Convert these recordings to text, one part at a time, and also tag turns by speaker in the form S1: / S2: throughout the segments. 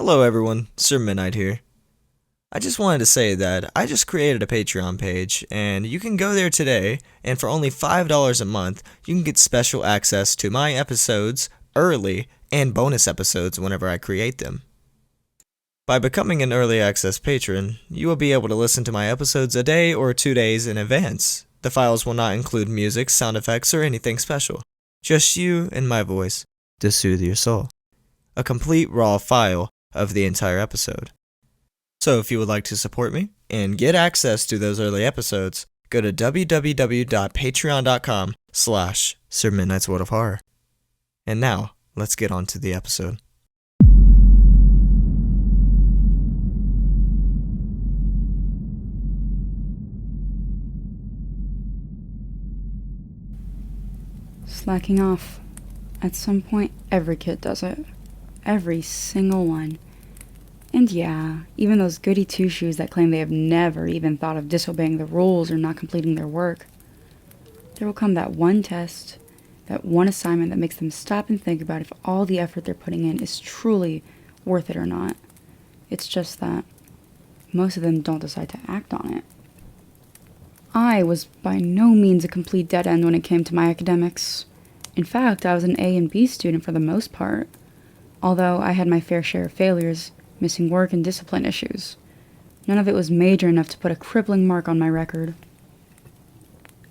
S1: Hello everyone, Sir Midnight here. I just wanted to say that I just created a Patreon page, and you can go there today, and for only $5 a month, you can get special access to my episodes early and bonus episodes whenever I create them. By becoming an early access patron, you will be able to listen to my episodes a day or 2 days in advance. The files will not include music, sound effects, or anything special. Just you and my voice to soothe your soul. A complete raw file of the entire episode. So if you would like to support me and get access to those early episodes, go to www.patreon.com/Sir Midnight's World of Horror. And now, let's get on to the episode.
S2: Slacking off. At some point, every kid does it. Every single one. And yeah, even those goody two-shoes that claim they have never even thought of disobeying the rules or not completing their work. There will come that one test, that one assignment that makes them stop and think about if all the effort they're putting in is truly worth it or not. It's just that most of them don't decide to act on it. I was by no means a complete dead end when it came to my academics. In fact, I was an A and B student for the most part, although I had my fair share of failures, missing work and discipline issues. None of it was major enough to put a crippling mark on my record.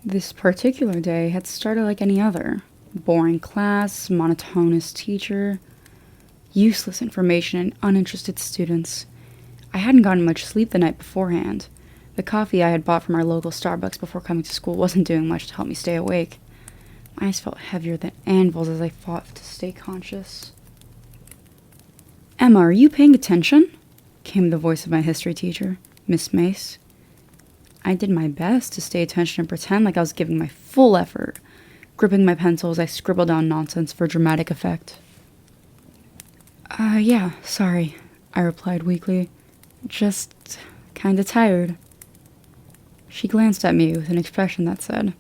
S2: This particular day had started like any other. Boring class, monotonous teacher, useless information, and uninterested students. I hadn't gotten much sleep the night beforehand. The coffee I had bought from our local Starbucks before coming to school wasn't doing much to help me stay awake. My eyes felt heavier than anvils as I fought to stay conscious. "Emma, are you paying attention?" came the voice of my history teacher, Miss Mace. I did my best to stay attention and pretend like I was giving my full effort, gripping my pencil as I scribbled down nonsense for dramatic effect. Yeah, sorry," I replied weakly. "Just kinda tired." She glanced at me with an expression that said,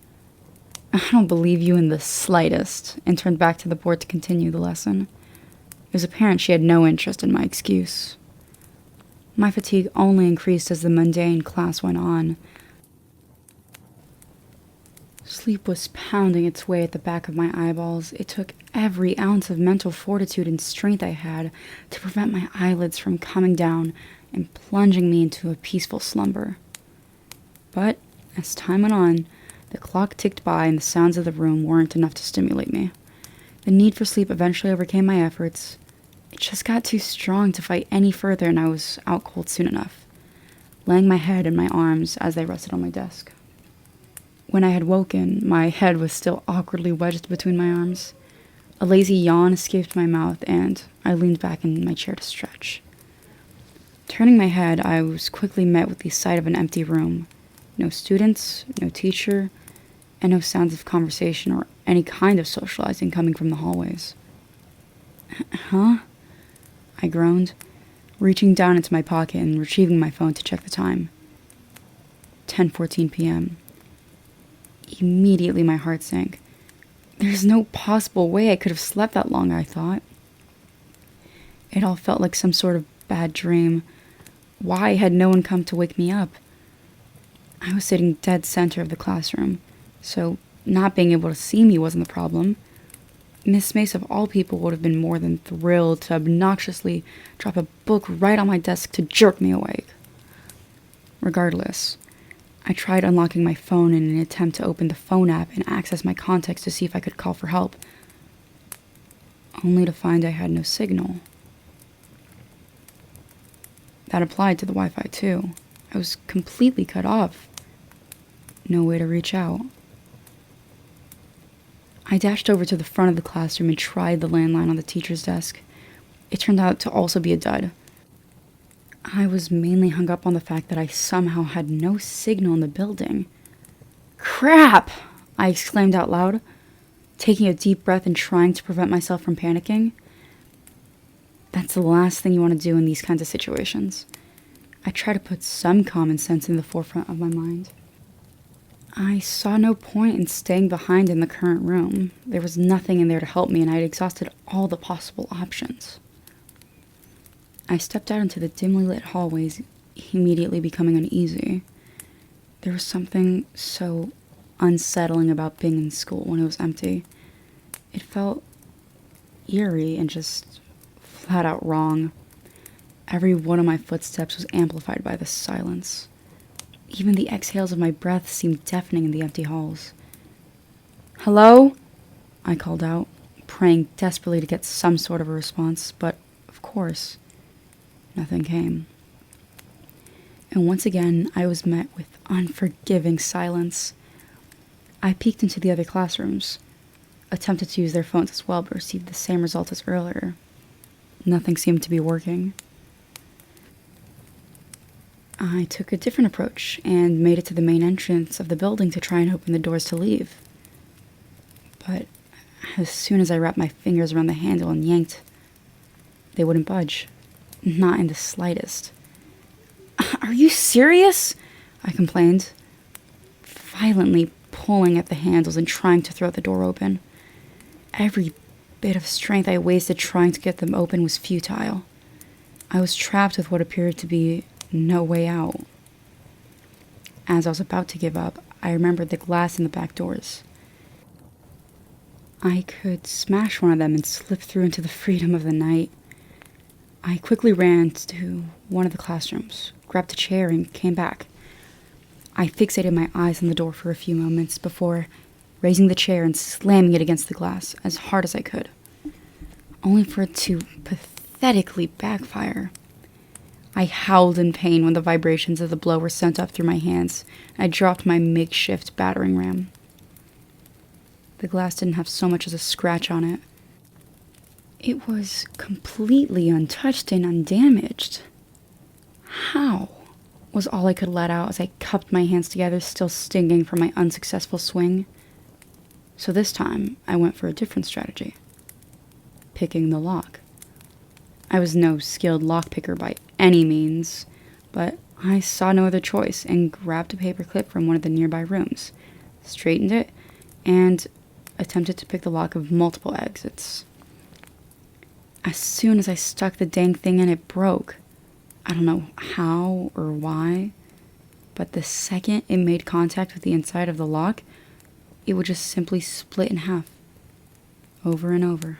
S2: "I don't believe you in the slightest," and turned back to the board to continue the lesson. It was apparent she had no interest in my excuse. My fatigue only increased as the mundane class went on. Sleep was pounding its way at the back of my eyeballs. It took every ounce of mental fortitude and strength I had to prevent my eyelids from coming down and plunging me into a peaceful slumber. But as time went on, the clock ticked by and the sounds of the room weren't enough to stimulate me. The need for sleep eventually overcame my efforts. It just got too strong to fight any further, and I was out cold soon enough, laying my head in my arms as they rested on my desk. When I had woken, my head was still awkwardly wedged between my arms. A lazy yawn escaped my mouth, and I leaned back in my chair to stretch. Turning my head, I was quickly met with the sight of an empty room. No students, no teacher, and no sounds of conversation or any kind of socializing coming from the hallways. "Huh?" I groaned, reaching down into my pocket and retrieving my phone to check the time. 10:14 p.m. Immediately my heart sank. There's no possible way I could have slept that long, I thought. It all felt like some sort of bad dream. Why had no one come to wake me up? I was sitting dead center of the classroom, so not being able to see me wasn't the problem. Miss Mace, of all people, would have been more than thrilled to obnoxiously drop a book right on my desk to jerk me awake. Regardless, I tried unlocking my phone in an attempt to open the phone app and access my contacts to see if I could call for help, only to find I had no signal. That applied to the Wi-Fi too. I was completely cut off. No way to reach out. I dashed over to the front of the classroom and tried the landline on the teacher's desk. It turned out to also be a dud. I was mainly hung up on the fact that I somehow had no signal in the building. "Crap!" I exclaimed out loud, taking a deep breath and trying to prevent myself from panicking. That's the last thing you want to do in these kinds of situations. I try to put some common sense in the forefront of my mind. I saw no point in staying behind in the current room. There was nothing in there to help me, and I had exhausted all the possible options. I stepped out into the dimly lit hallways, immediately becoming uneasy. There was something so unsettling about being in school when it was empty. It felt eerie and just flat out wrong. Every one of my footsteps was amplified by the silence. Even the exhales of my breath seemed deafening in the empty halls. "Hello?" I called out, praying desperately to get some sort of a response, but, of course, nothing came. And once again, I was met with unforgiving silence. I peeked into the other classrooms, attempted to use their phones as well, but received the same result as earlier. Nothing seemed to be working. I took a different approach and made it to the main entrance of the building to try and open the doors to leave. But as soon as I wrapped my fingers around the handle and yanked, they wouldn't budge. Not in the slightest. "Are you serious?" I complained, violently pulling at the handles and trying to throw the door open. Every bit of strength I wasted trying to get them open was futile. I was trapped with what appeared to be no way out. As I was about to give up, I remembered the glass in the back doors. I could smash one of them and slip through into the freedom of the night. I quickly ran to one of the classrooms, grabbed a chair, and came back. I fixated my eyes on the door for a few moments before raising the chair and slamming it against the glass as hard as I could, only for it to pathetically backfire. I howled in pain when the vibrations of the blow were sent up through my hands, and I dropped my makeshift battering ram. The glass didn't have so much as a scratch on it. It was completely untouched and undamaged. How? Was all I could let out as I cupped my hands together, still stinging from my unsuccessful swing. So this time, I went for a different strategy. Picking the lock. I was no skilled lockpicker by any means, but I saw no other choice and grabbed a paperclip from one of the nearby rooms, straightened it, and attempted to pick the lock of multiple exits. As soon as I stuck the dang thing in, it broke. I don't know how or why, but the second it made contact with the inside of the lock, it would just simply split in half, over and over.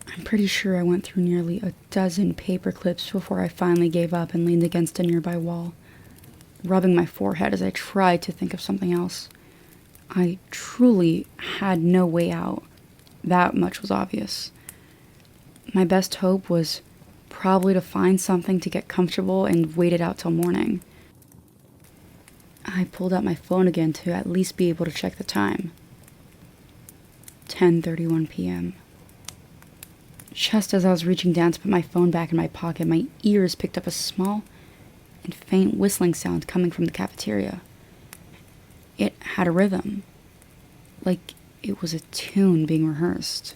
S2: I'm pretty sure I went through nearly a dozen paper clips before I finally gave up and leaned against a nearby wall, rubbing my forehead as I tried to think of something else. I truly had no way out. That much was obvious. My best hope was probably to find something to get comfortable and wait it out till morning. I pulled out my phone again to at least be able to check the time. 10:31 p.m. Just as I was reaching down to put my phone back in my pocket, my ears picked up a small and faint whistling sound coming from the cafeteria. It had a rhythm, like it was a tune being rehearsed.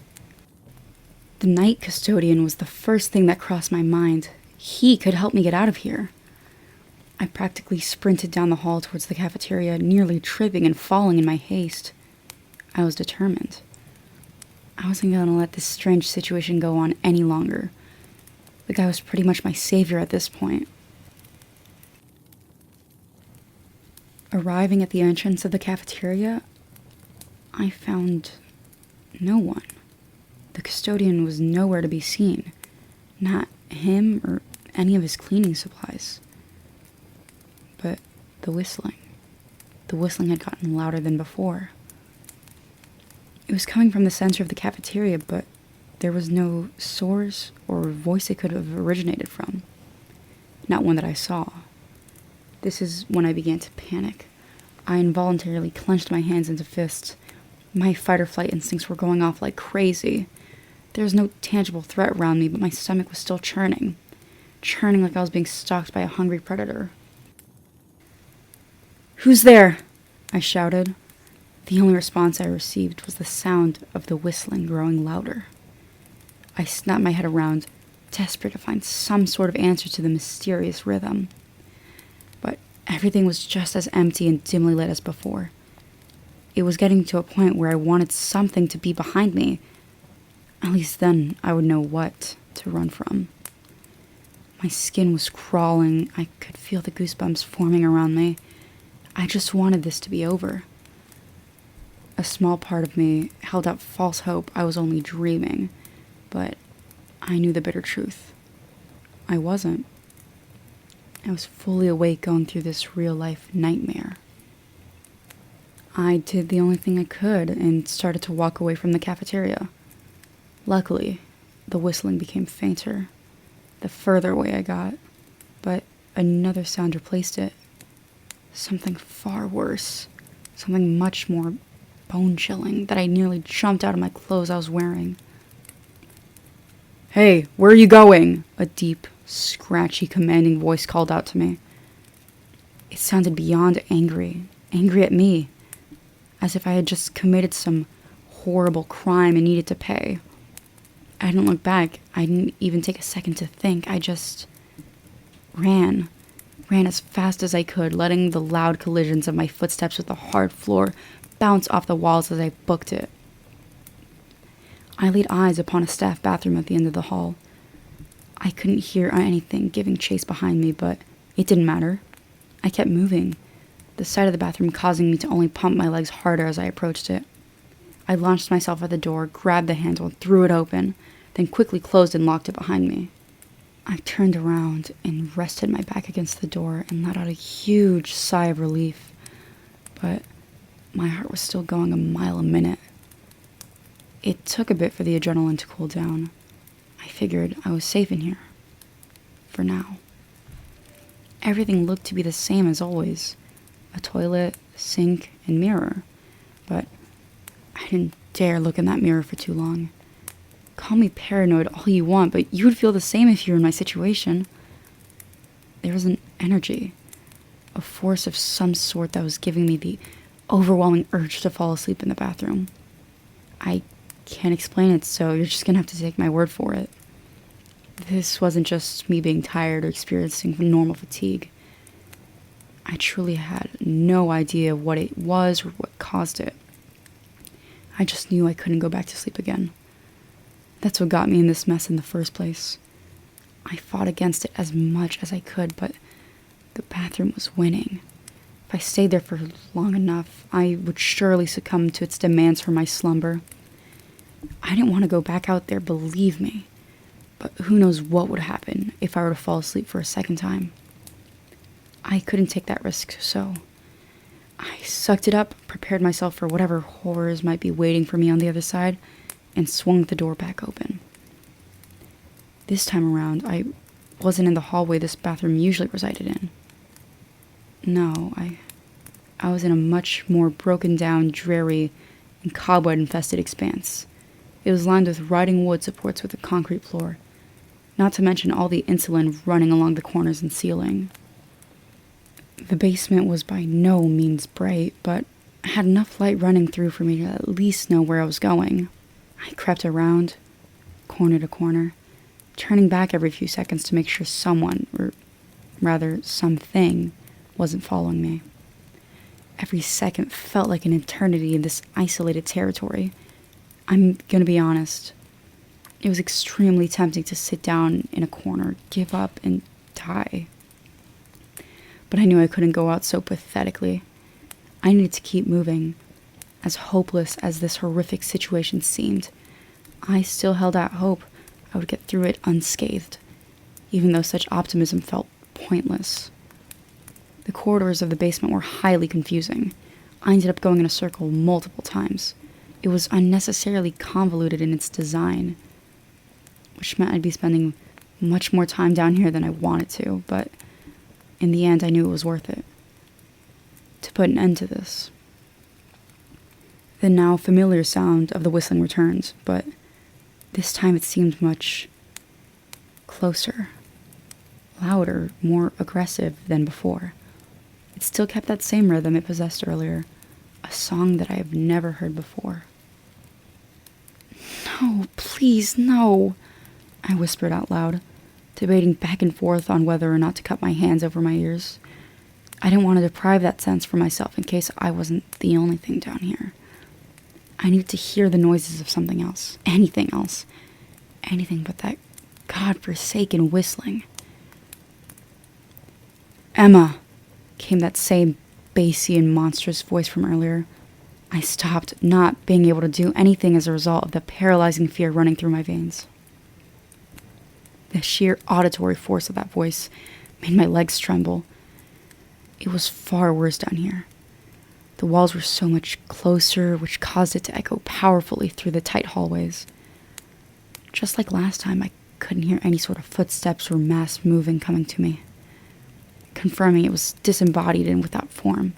S2: The night custodian was the first thing that crossed my mind. He could help me get out of here. I practically sprinted down the hall towards the cafeteria, nearly tripping and falling in my haste. I was determined. I wasn't going to let this strange situation go on any longer. The guy was pretty much my savior at this point. Arriving at the entrance of the cafeteria, I found no one. The custodian was nowhere to be seen. Not him or any of his cleaning supplies. But the whistling. The whistling had gotten louder than before. It was coming from the center of the cafeteria, but there was no source or voice it could have originated from. Not one that I saw. This is when I began to panic. I involuntarily clenched my hands into fists. My fight or flight instincts were going off like crazy. There was no tangible threat around me, but my stomach was still churning. Churning like I was being stalked by a hungry predator. "Who's there?" I shouted. The only response I received was the sound of the whistling growing louder. I snapped my head around, desperate to find some sort of answer to the mysterious rhythm. But everything was just as empty and dimly lit as before. It was getting to a point where I wanted something to be behind me. At least then I would know what to run from. My skin was crawling. I could feel the goosebumps forming around me. I just wanted this to be over. A small part of me held out false hope I was only dreaming, but I knew the bitter truth. I wasn't. I was fully awake going through this real-life nightmare. I did the only thing I could and started to walk away from the cafeteria. Luckily, the whistling became fainter the further away I got, but another sound replaced it. Something far worse, something much more bone-chilling that I nearly jumped out of my clothes I was wearing. "Hey, where are you going?" A deep, scratchy, commanding voice called out to me. It sounded beyond angry at me, as if I had just committed some horrible crime and needed to pay. I didn't look back. I didn't even take a second to think. I just ran as fast as I could, letting the loud collisions of my footsteps with the hard floor bounce off the walls as I booked it. I laid eyes upon a staff bathroom at the end of the hall. I couldn't hear anything giving chase behind me, but it didn't matter. I kept moving, the side of the bathroom causing me to only pump my legs harder as I approached it. I launched myself at the door, grabbed the handle, and threw it open, then quickly closed and locked it behind me. I turned around and rested my back against the door and let out a huge sigh of relief, but my heart was still going a mile a minute. It took a bit for the adrenaline to cool down. I figured I was safe in here. For now. Everything looked to be the same as always. A toilet, sink, and mirror. But I didn't dare look in that mirror for too long. Call me paranoid all you want, but you would feel the same if you were in my situation. There was an energy, a force of some sort that was giving me the overwhelming urge to fall asleep in the bathroom. I can't explain it, so you're just gonna have to take my word for it. This wasn't just me being tired or experiencing normal fatigue. I truly had no idea what it was or what caused it. I just knew I couldn't go back to sleep again. That's what got me in this mess in the first place. I fought against it as much as I could, but the bathroom was winning. If I stayed there for long enough, I would surely succumb to its demands for my slumber. I didn't want to go back out there, believe me. But who knows what would happen if I were to fall asleep for a second time. I couldn't take that risk, so I sucked it up, prepared myself for whatever horrors might be waiting for me on the other side, and swung the door back open. This time around, I wasn't in the hallway this bathroom usually resided in. No, I was in a much more broken down, dreary, and cobweb-infested expanse. It was lined with rotting wood supports with a concrete floor, not to mention all the insulin running along the corners and ceiling. The basement was by no means bright, but had enough light running through for me to at least know where I was going. I crept around, corner to corner, turning back every few seconds to make sure someone, or rather something, wasn't following me. Every second felt like an eternity in this isolated territory. I'm gonna be honest. It was extremely tempting to sit down in a corner, give up, and die. But I knew I couldn't go out so pathetically. I needed to keep moving. As hopeless as this horrific situation seemed, I still held out hope I would get through it unscathed, even though such optimism felt pointless. The corridors of the basement were highly confusing. I ended up going in a circle multiple times. It was unnecessarily convoluted in its design, which meant I'd be spending much more time down here than I wanted to, but in the end I knew it was worth it. To put an end to this. The now familiar sound of the whistling returned, but this time it seemed much closer, louder, more aggressive than before. It still kept that same rhythm it possessed earlier, a song that I have never heard before. "No, please, no," I whispered out loud, debating back and forth on whether or not to cut my hands over my ears. I didn't want to deprive that sense from myself in case I wasn't the only thing down here. I needed to hear the noises of something else. Anything else. Anything but that godforsaken whistling. "Emma," came that same bassy and monstrous voice from earlier. I stopped, not being able to do anything as a result of the paralyzing fear running through my veins. The sheer auditory force of that voice made my legs tremble. It was far worse down here. The walls were so much closer, which caused it to echo powerfully through the tight hallways. Just like last time, I couldn't hear any sort of footsteps or mass moving coming to me, confirming it was disembodied and without form.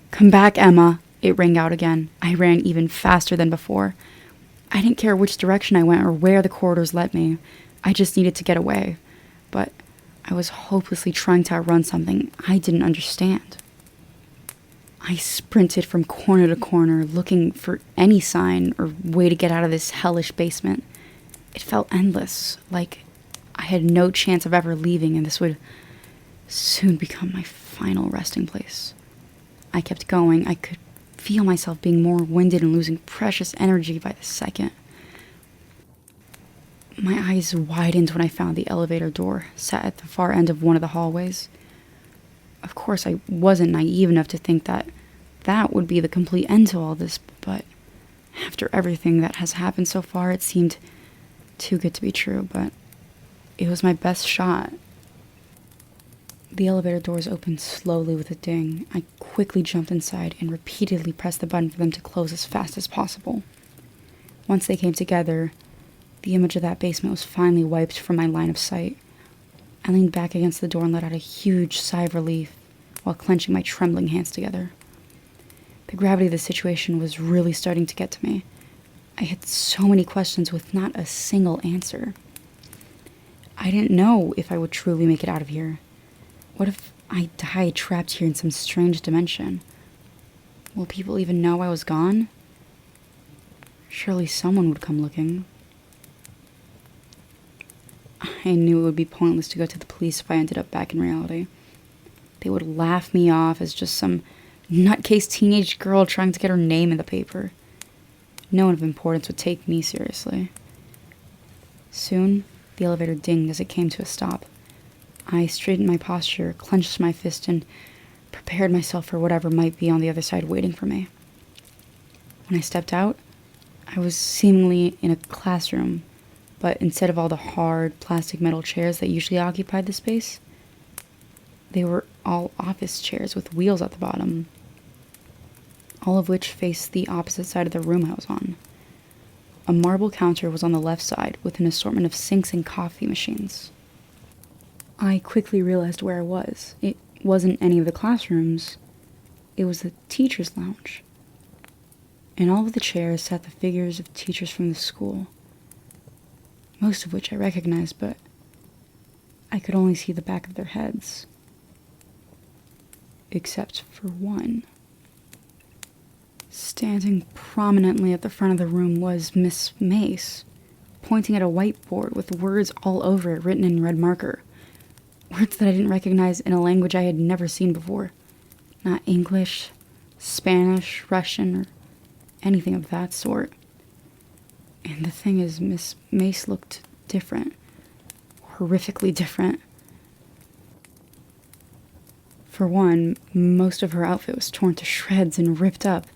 S2: "Come back, Emma," it rang out again. I ran even faster than before. I didn't care which direction I went or where the corridors led me. I just needed to get away. But I was hopelessly trying to outrun something I didn't understand. I sprinted from corner to corner, looking for any sign or way to get out of this hellish basement. It felt endless, like I had no chance of ever leaving, and this would soon become my final resting place. I kept going. I could feel myself being more winded and losing precious energy by the second. My eyes widened when I found the elevator door set at the far end of one of the hallways. Of course, I wasn't naive enough to think that that would be the complete end to all this, but after everything that has happened so far, it seemed too good to be true, but it was my best shot. The elevator doors opened slowly with a ding. I quickly jumped inside and repeatedly pressed the button for them to close as fast as possible. Once they came together, the image of that basement was finally wiped from my line of sight. I leaned back against the door and let out a huge sigh of relief while clenching my trembling hands together. The gravity of the situation was really starting to get to me. I had so many questions with not a single answer. I didn't know if I would truly make it out of here. What if I died trapped here in some strange dimension? Will people even know I was gone? Surely someone would come looking. I knew it would be pointless to go to the police if I ended up back in reality. They would laugh me off as just some nutcase teenage girl trying to get her name in the paper. No one of importance would take me seriously. Soon, the elevator dinged as it came to a stop. I straightened my posture, clenched my fist, and prepared myself for whatever might be on the other side waiting for me. When I stepped out, I was seemingly in a classroom, but instead of all the hard plastic metal chairs that usually occupied the space, they were all office chairs with wheels at the bottom, all of which faced the opposite side of the room I was on. A marble counter was on the left side with an assortment of sinks and coffee machines. I quickly realized where I was. It wasn't any of the classrooms. It was the teacher's lounge. In all of the chairs sat the figures of teachers from the school, most of which I recognized, but I could only see the back of their heads. Except for one. Standing prominently at the front of the room was Miss Mace, pointing at a whiteboard with words all over it written in red marker. Words that I didn't recognize in a language I had never seen before. Not English, Spanish, Russian, or anything of that sort. And the thing is, Miss Mace looked different. Horrifically different. For one, most of her outfit was torn to shreds and ripped up.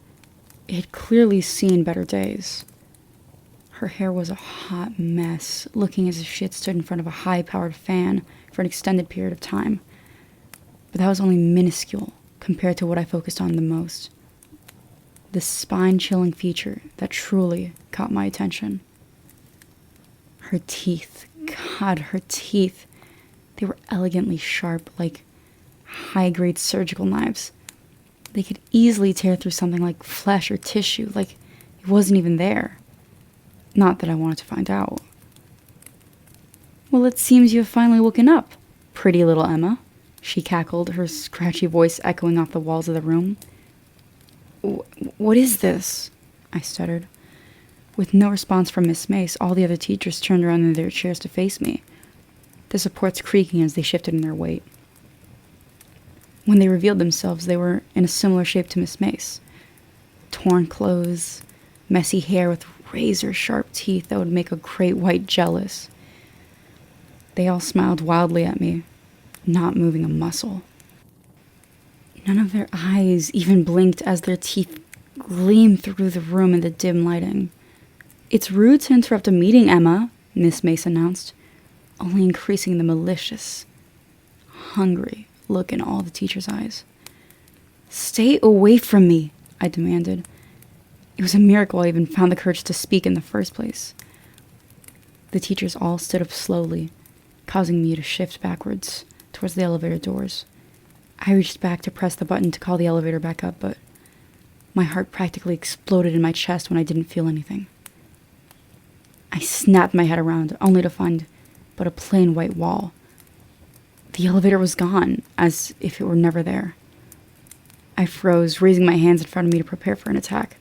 S2: It had clearly seen better days. Her hair was a hot mess, looking as if she had stood in front of a high-powered fan for an extended period of time. But that was only minuscule compared to what I focused on the most. The spine-chilling feature that truly caught my attention. Her teeth. God, her teeth. They were elegantly sharp, like high-grade surgical knives. They could easily tear through something like flesh or tissue, like it wasn't even there. Not that I wanted to find out. "Well, it seems you have finally woken up, pretty little Emma," she cackled, her scratchy voice echoing off the walls of the room. What is this?" I stuttered. With no response from Miss Mace, all the other teachers turned around in their chairs to face me, the supports creaking as they shifted in their weight. When they revealed themselves, they were in a similar shape to Miss Mace. Torn clothes, messy hair with razor-sharp teeth that would make a great white jealous. They all smiled wildly at me, not moving a muscle. None of their eyes even blinked as their teeth gleamed through the room in the dim lighting. "It's rude to interrupt a meeting, Emma," Miss Mace announced, only increasing the malicious, hungry look in all the teachers' eyes. "Stay away from me," I demanded. It was a miracle I even found the courage to speak in the first place. The teachers all stood up slowly, causing me to shift backwards towards the elevator doors. I reached back to press the button to call the elevator back up, but my heart practically exploded in my chest when I didn't feel anything. I snapped my head around, only to find but a plain white wall. The elevator was gone, as if it were never there. I froze, raising my hands in front of me to prepare for an attack.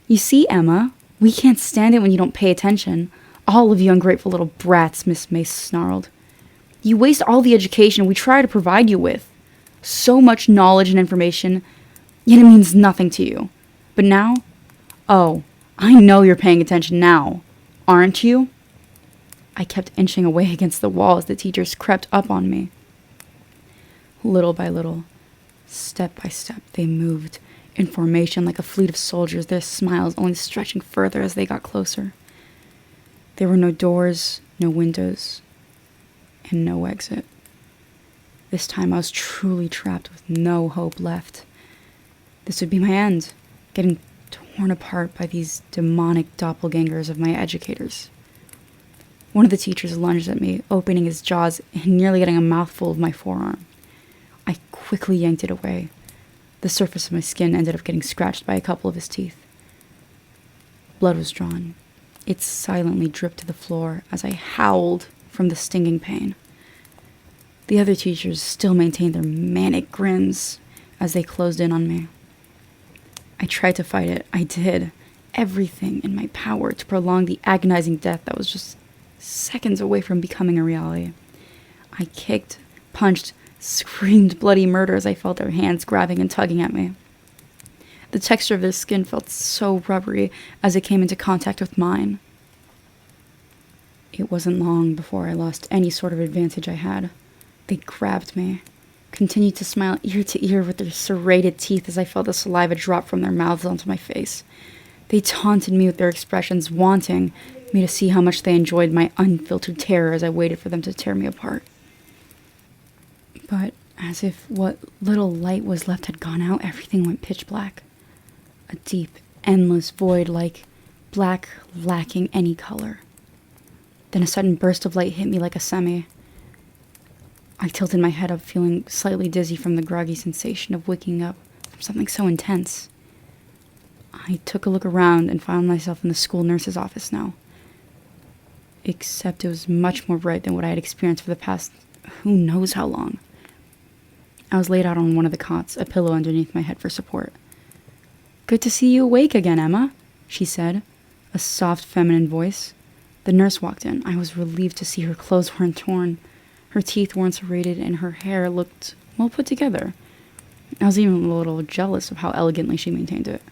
S2: "You see, Emma, we can't stand it when you don't pay attention. All of you ungrateful little brats," Miss Mace snarled. "You waste all the education we try to provide you with. So much knowledge and information, yet it means nothing to you. But now? Oh, I know you're paying attention now, aren't you?" I kept inching away against the wall as the teachers crept up on me. Little by little, step by step, they moved in formation like a fleet of soldiers, their smiles only stretching further as they got closer. There were no doors, no windows, and no exit. This time I was truly trapped with no hope left. This would be my end, getting torn apart by these demonic doppelgangers of my educators. One of the teachers lunged at me, opening his jaws and nearly getting a mouthful of my forearm. I quickly yanked it away. The surface of my skin ended up getting scratched by a couple of his teeth. Blood was drawn. It silently dripped to the floor as I howled from the stinging pain. The other teachers still maintained their manic grins as they closed in on me. I tried to fight it. I did everything in my power to prolong the agonizing death that was just seconds away from becoming a reality. I kicked, punched, screamed bloody murder as I felt their hands grabbing and tugging at me. The texture of their skin felt so rubbery as it came into contact with mine. It wasn't long before I lost any sort of advantage I had. They grabbed me, continued to smile ear to ear with their serrated teeth as I felt the saliva drop from their mouths onto my face. They taunted me with their expressions, wanting me to see how much they enjoyed my unfiltered terror as I waited for them to tear me apart. But as if what little light was left had gone out, everything went pitch black. A deep, endless void like black lacking any color. Then a sudden burst of light hit me like a semi. I tilted my head up, feeling slightly dizzy from the groggy sensation of waking up from something so intense. I took a look around and found myself in the school nurse's office now. Except it was much more bright than what I had experienced for the past who knows how long. I was laid out on one of the cots, a pillow underneath my head for support. "Good to see you awake again, Emma," she said, a soft feminine voice. The nurse walked in. I was relieved to see her clothes weren't torn. Her teeth weren't serrated, and her hair looked well put together. I was even a little jealous of how elegantly she maintained it.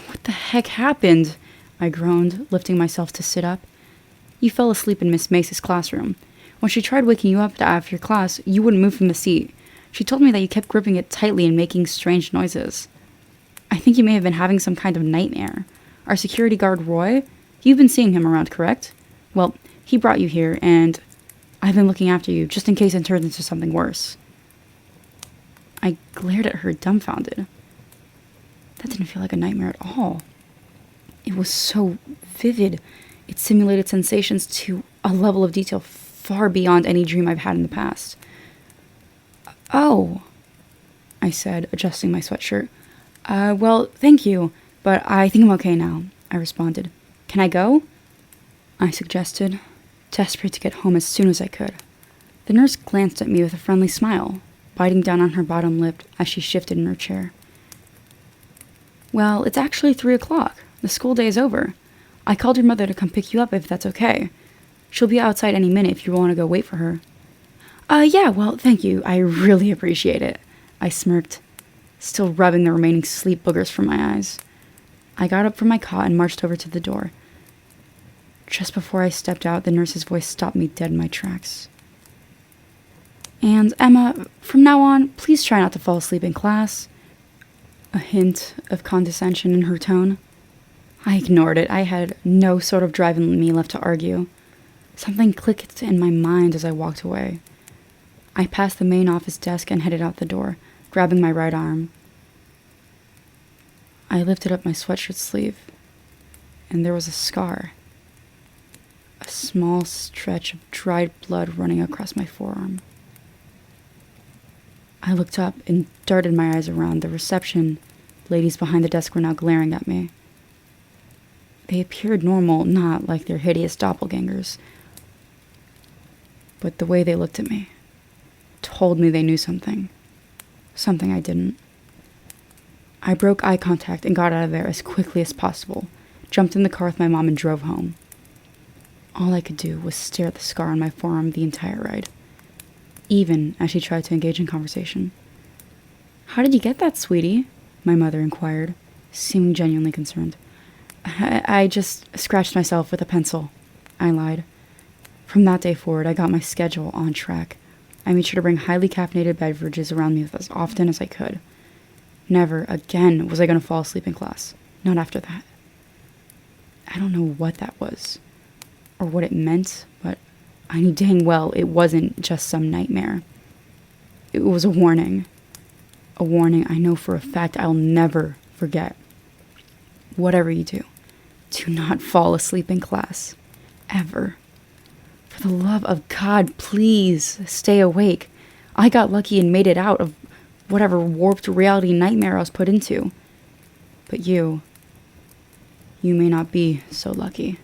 S2: "What the heck happened?" I groaned, lifting myself to sit up. "You fell asleep in Miss Mace's classroom. When she tried waking you up after your class, you wouldn't move from the seat. She told me that you kept gripping it tightly and making strange noises. I think you may have been having some kind of nightmare. Our security guard, Roy, you've been seeing him around, correct? Well, he brought you here, and I've been looking after you, just in case it turns into something worse." I glared at her, dumbfounded. That didn't feel like a nightmare at all. It was so vivid. It simulated sensations to a level of detail far beyond any dream I've had in the past. "Oh," I said, adjusting my sweatshirt. Well, thank you, but I think I'm okay now," I responded. "Can I go?" I suggested, desperate to get home as soon as I could. The nurse glanced at me with a friendly smile, biting down on her bottom lip as she shifted in her chair. "Well, it's actually 3 o'clock. The school day is over. I called your mother to come pick you up if that's okay. She'll be outside any minute if you want to go wait for her." Yeah, well, thank you. I really appreciate it," I smirked, still rubbing the remaining sleep boogers from my eyes. I got up from my cot and marched over to the door. Just before I stepped out, the nurse's voice stopped me dead in my tracks. And Emma, from now on, please try not to fall asleep in class. A hint of condescension in her tone. I ignored it. I had no sort of drive in me left to argue. Something clicked in my mind as I walked away. I passed the main office desk and headed out the door, grabbing my right arm. I lifted up my sweatshirt sleeve, and there was a scar. A small stretch of dried blood running across my forearm. I looked up and darted my eyes around. The reception ladies behind the desk were now glaring at me. They appeared normal, not like their hideous doppelgangers. But the way they looked at me told me they knew something. Something I didn't. I broke eye contact and got out of there as quickly as possible, jumped in the car with my mom and drove home. All I could do was stare at the scar on my forearm the entire ride, even as she tried to engage in conversation. "How did you get that, sweetie?" my mother inquired, seeming genuinely concerned. I just scratched myself with a pencil," I lied. From that day forward, I got my schedule on track. I made sure to bring highly caffeinated beverages around me as often as I could. Never again was I going to fall asleep in class. Not after that. I don't know what that was, or what it meant, but I knew dang well it wasn't just some nightmare. It was a warning. A warning I know for a fact I'll never forget. Whatever you do not fall asleep in class. Ever. For the love of God, please stay awake. I got lucky and made it out of whatever warped reality nightmare I was put into. But you may not be so lucky.